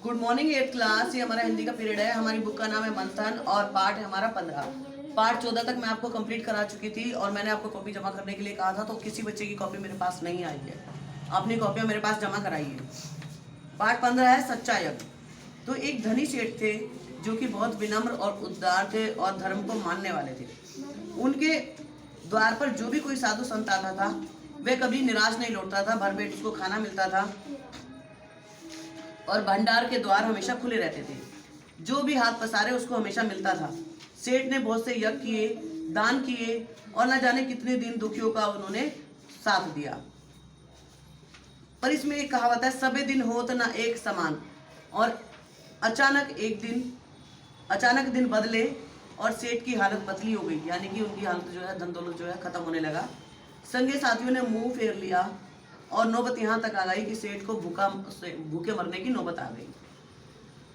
Good morning 8th class. ये हमारा हिंदी का पीरियड है। हमारी बुक का नाम है मंथन और पार्ट है हमारा 15। पार्ट 14 तक मैं आपको कंप्लीट करा चुकी थी और मैंने आपको कॉपी जमा करने के लिए कहा था, तो किसी बच्चे की कॉपी मेरे पास नहीं आई है। अपनी कॉपियाँ मेरे पास जमा कराई है। पार्ट 15 है सच्चा यज्ञ। तो एक धनी सेठ थे जो कि बहुत विनम्र और उदार थे और धर्म को मानने वाले थे। उनके द्वार पर जो भी कोई साधु संत आता था वह कभी निराश नहीं लौटता था। भर पेट उसको खाना मिलता था और भंडार के द्वार हमेशा खुले रहते थे। जो भी हाथ पसारे उसको हमेशा मिलता था। सेठ ने बहुत से यज्ञ किए, दान किए और न जाने कितने दिन दुखियों का उन्होंने साथ दिया। पर इसमें एक कहावत है, सबे दिन होत न एक समान। और अचानक दिन बदले और सेठ की हालत बदली हो गई, यानी कि उनकी हालत जो है, धन दौलत जो है, खत्म होने लगा। संगे साथियों ने मुंह फेर लिया और नौबत यहाँ तक आ गई कि सेठ को भूखे मरने की नौबत आ गई।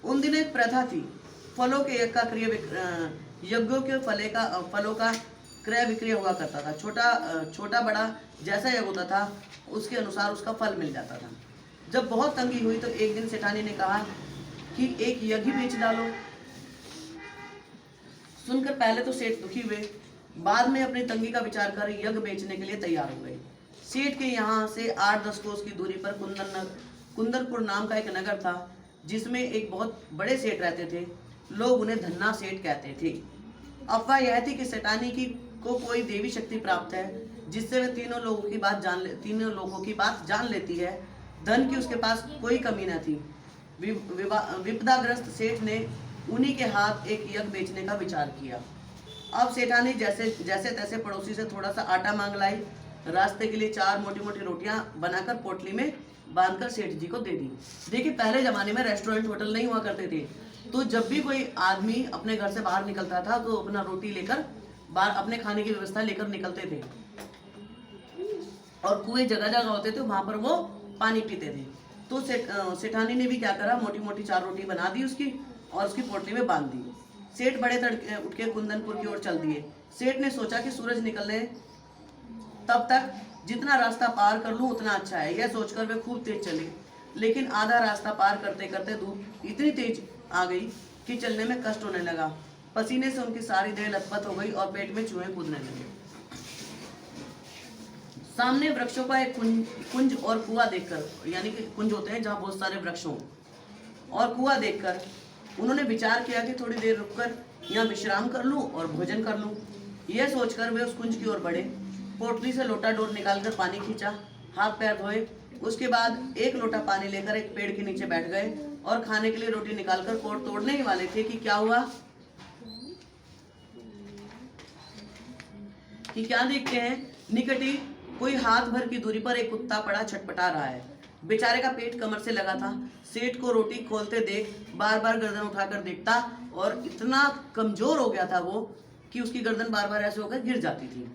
उन दिनों एक प्रथा थी, फलों के यज्ञों के फलों का क्रय विक्रय हुआ करता था। छोटा बड़ा जैसा यज्ञ होता था उसके अनुसार उसका फल मिल जाता था। जब बहुत तंगी हुई तो एक दिन सेठानी ने कहा कि एक यज्ञ बेच डालो। सुनकर पहले तो सेठ दुखी हुए, बाद में अपनी तंगी का विचार कर यज्ञ बेचने के लिए तैयार हो गए। सेठ के यहाँ से 8-10 कोस की दूरी पर कुंदरपुर नाम का एक नगर था, जिसमें एक बहुत बड़े सेठ रहते थे। लोग उन्हें धन्ना सेठ कहते थे। अफवाह यह थी कि सेठानी को कोई देवी शक्ति प्राप्त है, जिससे वह तीनों लोगों की बात जान लेती है। धन की उसके पास कोई कमी न थी। विपदाग्रस्त सेठ ने उन्हीं के हाथ एक यज्ञ बेचने का विचार किया। अब सेठानी जैसे तैसे पड़ोसी से थोड़ा सा आटा मांग लाई। रास्ते के लिए 4 मोटी मोटी रोटियां बनाकर पोटली में बांधकर सेठ जी को दे दी। देखिए, पहले जमाने में रेस्टोरेंट होटल नहीं हुआ करते थे, तो जब भी कोई आदमी अपने घर से बाहर निकलता था तो अपना रोटी लेकर बाहर अपने खाने की व्यवस्था लेकर निकलते थे। और कुएं जगह जगह होते थे, वहां पर वो पानी पीते थे। तो सेठानी ने भी क्या करा, मोटी मोटी 4 रोटी बना दी उसकी और उसकी पोटली में बांध दी। सेठ बड़े तड़के उठ के कुंदनपुर की ओर चल दिए। सेठ ने सोचा कि सूरज निकलने तब तक जितना रास्ता पार कर लूं उतना अच्छा है। यह सोचकर वे खूब तेज चले, लेकिन आधा रास्ता पार करते करते धूप इतनी तेज आ गई कि चलने में कष्ट होने लगा। पसीने से उनकी सारी देह लथपथ हो गई और पेट में चूहे कूदने लगे। सामने वृक्षों का एक कुंज और कुआं देखकर, यानी कि कुंज होते हैं जहाँ बहुत सारे वृक्ष हों, और कुआं देखकर उन्होंने विचार किया कि थोड़ी देर रुककर यहाँ विश्राम कर लूं और भोजन कर लूं। यह सोचकर वे उस कुंज की ओर बढ़े। पोटली से लोटा डोर निकालकर पानी खींचा, हाथ पैर धोए। उसके बाद एक लोटा पानी लेकर एक पेड़ के नीचे बैठ गए और खाने के लिए रोटी निकालकर कोट तोड़ने ही वाले थे कि क्या हुआ कि क्या देखते हैं, निकट ही कोई हाथ भर की दूरी पर एक कुत्ता पड़ा छटपटा रहा है। बेचारे का पेट कमर से लगा था। सेठ को रोटी खोलते देख बार बार गर्दन उठाकर देखता और इतना कमजोर हो गया था वो कि उसकी गर्दन बार बार ऐसे होकर गिर जाती थी।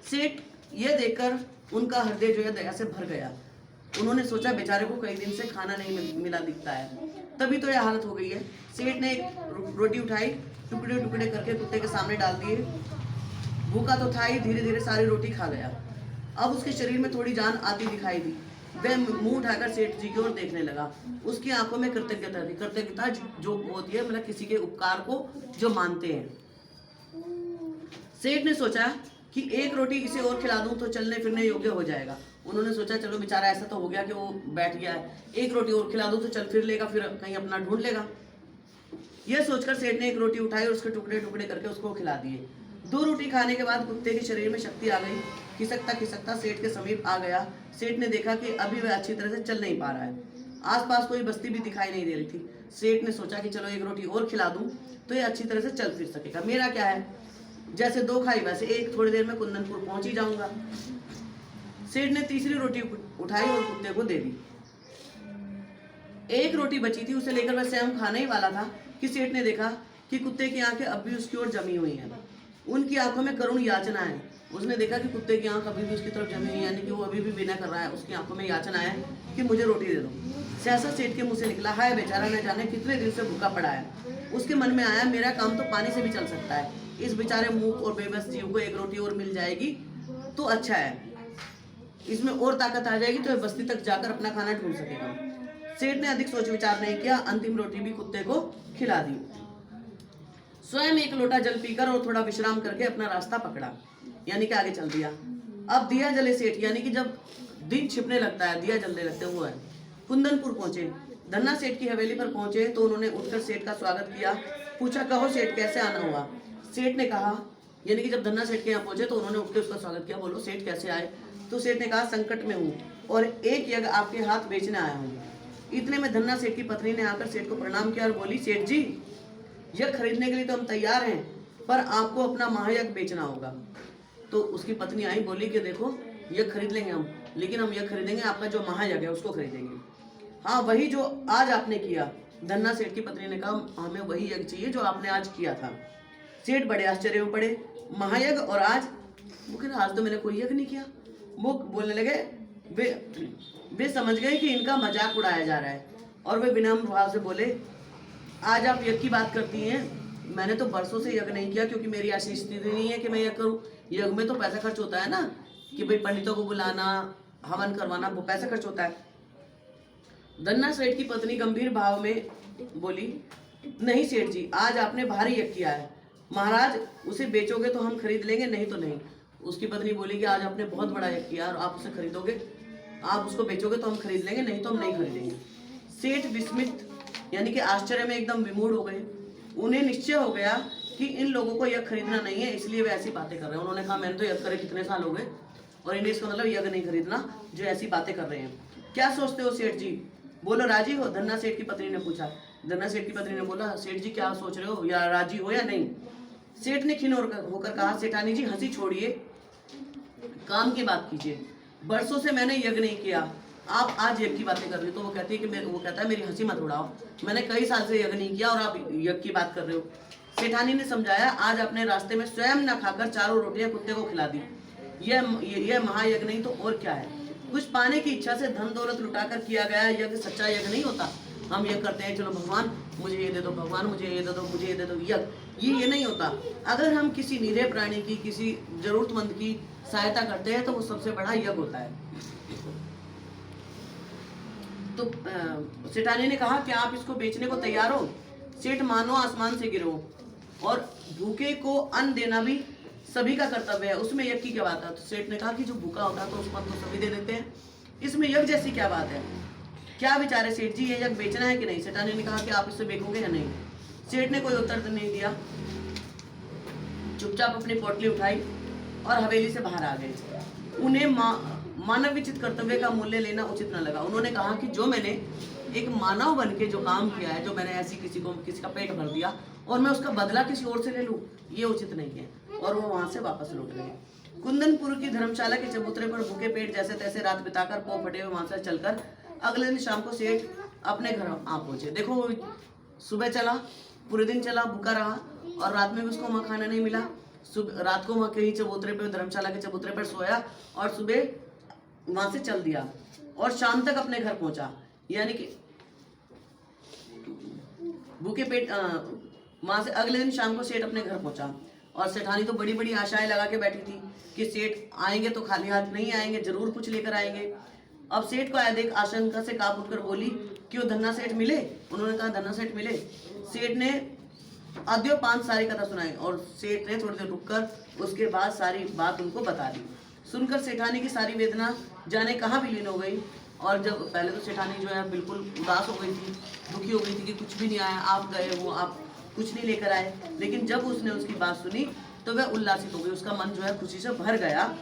सेठ ये देखकर उनका हृदय जो है दया से भर गया। उन्होंने सोचा, बेचारे को कई दिन से खाना नहीं मिला दिखता है, तभी तो यह हालत हो गई है। सेठ ने एक रोटी उठाई, टुकड़े टुकड़े करके कुत्ते के सामने डाल दिए। भूखा तो था ही, धीरे धीरे सारी रोटी खा गया। अब उसके शरीर में थोड़ी जान आती दिखाई दी। वह मुंह उठाकर सेठ जी की ओर देखने लगा। उसकी आंखों में कृतज्ञता थी। कृतज्ञता जो होती है, मतलब किसी के उपकार को जो मानते हैं। सेठ ने सोचा कि एक रोटी इसे और खिला दूं तो चलने फिरने योग्य हो जाएगा। उन्होंने सोचा, चलो बेचारा ऐसा तो हो गया कि वो बैठ गया है, एक रोटी और खिला दूं तो चल फिर लेगा, फिर कहीं अपना ढूंढ लेगा। यह सोचकर सेठ ने एक रोटी उठाई और उसके टुकड़े टुकड़े करके उसको खिला दिए। 2 रोटी खाने के बाद कुत्ते के शरीर में शक्ति आ गई। खिसकता खिसकता सेठ के समीप आ गया। सेठ ने देखा कि अभी वह अच्छी तरह से चल नहीं पा रहा है। आसपास कोई बस्ती भी दिखाई नहीं दे रही थी। सेठ ने सोचा कि चलो एक रोटी और खिला दूं तो ये अच्छी तरह से चल फिर सकेगा। मेरा क्या है, जैसे 2 खाई वैसे एक, थोड़ी देर में कुंदनपुर पहुंच ही जाऊंगा। सेठ ने तीसरी रोटी उठाई और कुत्ते को दे दी। एक रोटी बची थी, उसे लेकर वह स्वयं खाने ही वाला था कि सेठ ने देखा कि कुत्ते की आंखें अब भी उसकी ओर जमी हुई हैं। उनकी आंखों में करुण याचना है। उसने देखा कि कुत्ते की आंख अभी भी उसकी तरफ जमी हुई है, यानी कि वो अभी भी विनय कर रहा है। उसकी आंखों में याचना है कि मुझे रोटी दे दो। सहसा सेठ के मुंह से निकला, हाय बेचारा न जाने कितने दिन से भूखा पड़ा है। उसके मन में आया, मेरा काम तो पानी से भी चल सकता है। इस बेचारे मूक और बेबस जीव को एक रोटी और मिल जाएगी तो अच्छा है, इसमें और ताकत आ जाएगी तो बस्ती तक जाकर अपना खाना ढूंढ सकेगा। सेठ ने अधिक सोच विचार नहीं किया, अंतिम रोटी भी कुत्ते को खिला दी। स्वयं एक लोटा जल पीकर और थोड़ा विश्राम करके अपना रास्ता पकड़ा, यानी कि आगे चल दिया। अब दिया जले सेठ, यानी कि जब दिन छिपने लगता है, दिया जलने लगते हुए कुंदनपुर पहुंचे। धन्ना सेठ की हवेली पर पहुंचे तो उन्होंने उठकर सेठ का स्वागत किया। पूछा, कहो सेठ कैसे आना हुआ? सेठ ने कहा, यानी कि जब धन्ना सेठ के यहाँ पहुंचे तो उन्होंने उठकर उसका स्वागत किया। बोलो सेठ कैसे आए? तो सेठ ने कहा, संकट में हूँ और एक यज्ञ आपके हाथ बेचने आया हूँ। इतने में धन्ना सेठ की पत्नी ने आकर सेठ को प्रणाम किया और बोली, सेठ जी यज्ञ खरीदने के लिए तो हम तैयार हैं, पर आपको अपना महायज्ञ बेचना होगा। तो उसकी पत्नी आई, बोली कि देखो यज्ञ खरीद लेंगे हम, लेकिन हम यज्ञ खरीदेंगे आपका जो महायज्ञ है उसको खरीदेंगे। हाँ, वही जो आज आपने किया। धन्ना सेठ की पत्नी ने कहा, हमें वही यज्ञ चाहिए जो आपने आज किया था। सेठ बड़े आश्चर्य में पड़े, महायज्ञ और आज? वो कहते, आज तो मैंने कोई यज्ञ नहीं किया। वो बोलने लगे, वे समझ गए कि इनका मजाक उड़ाया जा रहा है और वे विनम्र भाव से बोले, आज आप यज्ञ की बात करती हैं, मैंने तो बरसों से यज्ञ नहीं किया, क्योंकि मेरी ऐसी स्थिति नहीं है कि मैं यज्ञ करूं। यज्ञ में तो पैसा खर्च होता है ना, कि भाई पंडितों को बुलाना, हवन करवाना, वो पैसा खर्च होता है। धन्ना सेठ की पत्नी गंभीर भाव में बोली, नहीं सेठ जी, आज आपने भारी यज्ञ किया है, महाराज उसे बेचोगे तो हम खरीद लेंगे, नहीं तो नहीं। उसकी पत्नी बोली कि आज आपने बहुत बड़ा यज्ञ किया और आप उसे खरीदोगे, आप उसको बेचोगे तो हम खरीद लेंगे, नहीं तो हम नहीं खरीदेंगे। सेठ विस्मित, यानी कि आश्चर्य में एकदम विमूढ़ हो गए। उन्हें निश्चय हो गया कि इन लोगों को यज्ञ खरीदना नहीं है, इसलिए वे ऐसी बातें कर रहे हैं। उन्होंने कहा, मैंने तो यज्ञ करे कितने साल हो गए और इन्हें इसका मतलब यज्ञ नहीं खरीदना, जो ऐसी बातें कर रहे हैं। क्या सोचते हो सेठ जी, बोलो राजी हो? धन्ना सेठ की पत्नी ने पूछा। धन्ना सेठ की पत्नी ने बोला, सेठ जी क्या सोच रहे हो, या राजी हो या नहीं? सेठ ने खिन्न होकर कहा, सेठानी जी हंसी छोड़िए, काम की बात कीजिए। बरसों से मैंने यज्ञ नहीं किया, आप आज यज्ञ की बातें कर रहे हो। तो वो कहती है कि वो कहता है, मेरी हंसी मत उड़ाओ, मैंने कई साल से यज्ञ नहीं किया और आप यज्ञ की बात कर रहे हो। सेठानी ने समझाया, आज अपने रास्ते में स्वयं न खाकर 4 रोटियां कुत्ते को खिला दी, यह महायज्ञ नहीं तो और क्या है? कुछ पाने की इच्छा से धन दौलत लुटाकर किया गया यज्ञ सच्चा यज्ञ नहीं होता। हम ये करते हैं, चलो भगवान मुझे ये दे दो, भगवान मुझे ये दे दो, मुझे ये दे दो, यज्ञ ये नहीं होता। अगर हम किसी निरीह प्राणी की, किसी जरूरतमंद की सहायता करते हैं तो वो सबसे बड़ा यज्ञ होता है। तो सेठानी ने कहा, क्या आप इसको बेचने को तैयार हो? सेठ मानो आसमान से गिरो, और भूखे को अन्न देना भी सभी का कर्तव्य है, उसमें यज्ञ की क्या बात है? तो सेठ ने कहा कि जो भूखा होता है तो उसको तो सभी दे देते हैं, इसमें यज्ञ जैसी क्या बात है? क्या विचार है सेठ जी, ये यज्ञ बेचना है कि नहीं? सेठानी ने कहा कि आप इसे बेचोगे या नहीं? सेठ ने कोई उत्तर नहीं दिया, चुपचाप अपनी पोटली उठाई और हवेली से बाहर आ गए। उन्हें मानवोचित कर्तव्य का मूल्य लेना उचित न लगा। उन्होंने कहा कि जो मैंने एक मानव बन के जो काम किया है, जो मैंने ऐसी किसी का पेट भर दिया और मैं उसका बदला किसी और से ले लूं, ये उचित नहीं है। और वो वहां से वापस लौट गए। कुंदनपुर की धर्मशाला के चबूतरे पर भूखे पेट जैसे तैसे रात बिताकर, पौ फटे हुए वहां से चलकर अगले दिन शाम को सेठ अपने घर आ पहुंचे। देखो, वो सुबह चला, पूरे दिन चला, भूखा रहा और रात में भी उसको वहां खाना नहीं मिला। रात को वहां कहीं चबूतरे पे, धर्मशाला के चबूतरे पर सोया और सुबह वहां से चल दिया और शाम तक अपने घर पहुंचा। यानी कि भूखे पेट वहां से अगले दिन शाम को सेठ अपने घर पहुंचा। और सेठानी तो बड़ी बड़ी आशाएं लगा के बैठी थी कि सेठ आएंगे तो खाली हाथ नहीं आएंगे, जरूर कुछ लेकर आएंगे। अब सेठ को आया देख आशंका से कांप उठकर बोली, क्यों धन्ना सेठ मिले? उन्होंने कहा, धन्ना सेठ मिले। सेठ ने अद्यो 5 सारी कथा सुनाई और सेठ ने थोड़ी देर रुककर उसके बाद सारी बात उनको बता दी। सुनकर सेठानी की सारी वेदना जाने कहाँ विलीन हो गई। और जब पहले तो सेठानी जो है बिल्कुल उदास हो गई थी, दुखी हो गई थी कि कुछ भी नहीं आया, आप गए वो आप कुछ नहीं लेकर आए। लेकिन जब उसने उसकी बात सुनी तो वह उल्लासित हो गई, उसका मन जो है खुशी से भर गया।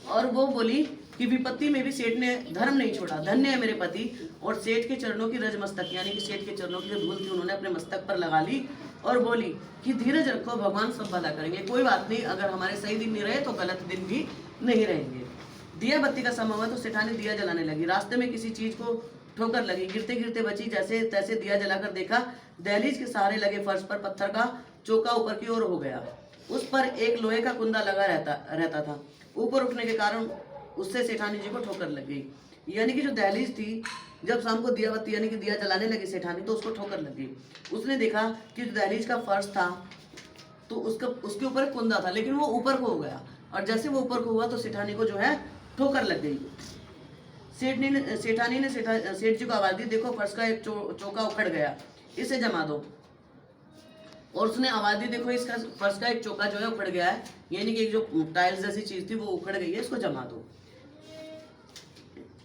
और वो बोली कि विपत्ति में भी सेठ ने धर्म नहीं छोड़ा, धन्य है मेरे पति। और सेठ के चरणों की रज मस्तक, यानी कि सेठ के चरणों की जो धूल थी उन्होंने अपने मस्तक पर लगा ली और बोली कि धीरज रखो, भगवान सब भला करेंगे, कोई बात नहीं, अगर हमारे सही दिन नहीं रहे तो गलत दिन भी नहीं रहेंगे। दिया बत्ती का समय हुआ तो सेठानी दिया जलाने लगी। रास्ते में किसी चीज को ठोकर लगी, गिरते गिरते बची, जैसे तैसे दिया जलाकर देखा दहलीज के सहारे लगे फर्श पर पत्थर का चौका ऊपर की ओर हो गया। उस पर एक लोहे का कुंदा लगा रहता था। ऊपर उठने के कारण उससे सेठानी जी को ठोकर लग गई। यानी कि जो दहलीज थी, जब शाम को दिया बत्ती यानी कि दिया जलाने लगी सेठानी तो उसको ठोकर लग गई। उसने देखा कि जो दहलीज का फर्श था तो उसके ऊपर कुंदा था, लेकिन वो ऊपर को हो गया और जैसे वो ऊपर को हुआ तो सेठानी को जो है ठोकर लग गई। सेठानी ने सेठ जी को आवाज दी, देखो फर्श का एक चौका उखड़ गया, इसे जमा दो। और उसने आवाज दी, देखो इसका फर्श का एक चौका जो है उखड़ गया है, यानी कि एक जो टाइल्स जैसी चीज थी वो उखड़ गई है, इसको जमा दो।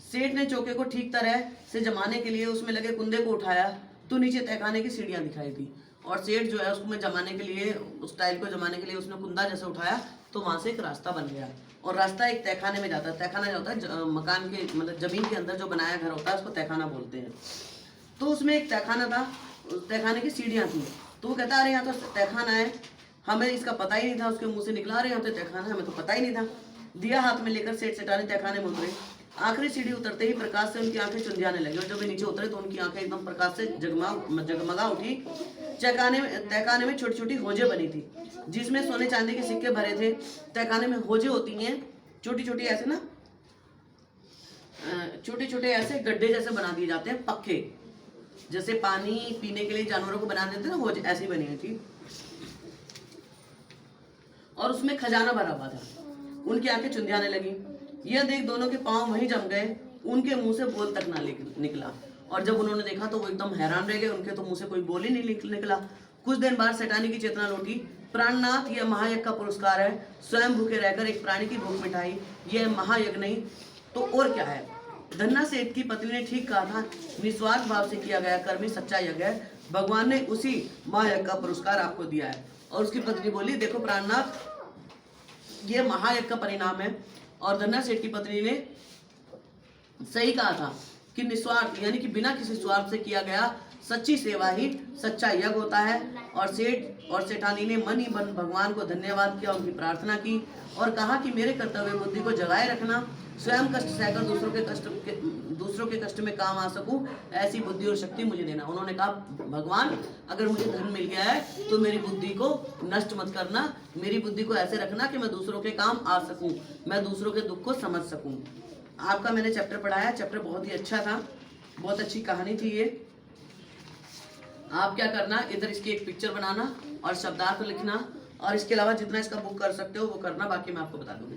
सेठ ने चौके को ठीक तरह से जमाने के लिए उसमें लगे कुंदे को उठाया तो नीचे तहखाने की सीढ़ियां दिखाई दी। और सेठ जो है उसको जमाने के लिए, उस टाइल को जमाने के लिए उसने कुंदा जैसे उठाया तो वहां से एक रास्ता बन गया, और रास्ता एक तहखाने में जाता है। तहखाना जो होता है मकान के मतलब जमीन के अंदर जो बनाया घर होता है उसको तहखाना बोलते हैं। तो उसमें एक तहखाना था, उस तहखाने की सीढ़ियां थी। तो वो कहता अरे यहाँ तो तहखाना है, हमें इसका पता ही नहीं था। उसके मुंह से निकला अरे यहाँ तो तहखाना है, हमें तो पता ही नहीं था। दिया हाथ में लेकर सेठ सेठानी तहखाने में उतरे। आखिरी सीढ़ी उतरते ही प्रकाश से उनकी आंखें चुंधियाने लगी, और जब वे नीचे उतरे तो उनकी आंखें एकदम प्रकाश से जगमगा उठी। तहखाने में छोटी छोटी होजे बनी थी जिसमें सोने चांदी के सिक्के भरे थे। तहखाने में होजे होती हैं छोटी छोटी ऐसे ना, छोटे छोटे ऐसे गड्ढे जैसे बना दिए जाते हैं पक्के, जैसे पानी पीने के लिए जानवरों को बना देते हैं ना, होज ऐसी बनी हुई थी। और उसमें खजाना भरा हुआ था। उनकी आंखें चुंधियाने लगी। यह देख दोनों के पांव वहीं जम गए, उनके मुंह से बोल तक ना निकला। और जब उन्होंने देखा तो वो एकदम हैरान रह गए, उनके तो मुंह से कोई बोल ही नहीं निकला। कुछ देर बाद सेठानी की चेतना लौटी। प्राणनाथ, यह महायज्ञ का पुरस्कार है, स्वयं भूखे रहकर एक प्राणी की भूख मिटाई, यह महायज्ञ नहीं तो और क्या है। धन्ना सेठ की पत्नी ने ठीक कहा था, निस्वार्थ भाव से किया गया कर्म ही सच्चा यज्ञ है। भगवान ने उसी महायज्ञ का पुरस्कार आपको दिया है। और उसकी पत्नी बोली, देखो प्राणनाथ, ये महायज्ञ का परिणाम है। और धन्ना सेठ की पत्नी ने सही कहा था कि निस्वार्थ यानी कि बिना किसी स्वार्थ से किया गया सच्ची सेवा ही सच्चा यज्ञ होता है। और सेठ और सेठानी ने मन ही मन भगवान को धन्यवाद किया, उनकी प्रार्थना की और कहा कि मेरे कर्तव्य बुद्धि को जगाए रखना, स्वयं कष्ट सहकर दूसरों के कष्ट में काम आ सकूं, ऐसी बुद्धि और शक्ति मुझे देना। उन्होंने कहा, भगवान अगर मुझे धन मिल गया है तो मेरी बुद्धि को नष्ट मत करना, मेरी बुद्धि को ऐसे रखना कि मैं दूसरों के काम आ सकूं, मैं दूसरों के दुख को समझ सकूं। आपका मैंने चैप्टर पढ़ाया, चैप्टर बहुत ही अच्छा था, बहुत अच्छी कहानी थी ये। आप क्या करना, इधर इसकी एक पिक्चर बनाना और शब्दार्थ लिखना, और इसके अलावा जितना इसका बुक कर सकते हो वो करना, बाकी मैं आपको बता दूंगी।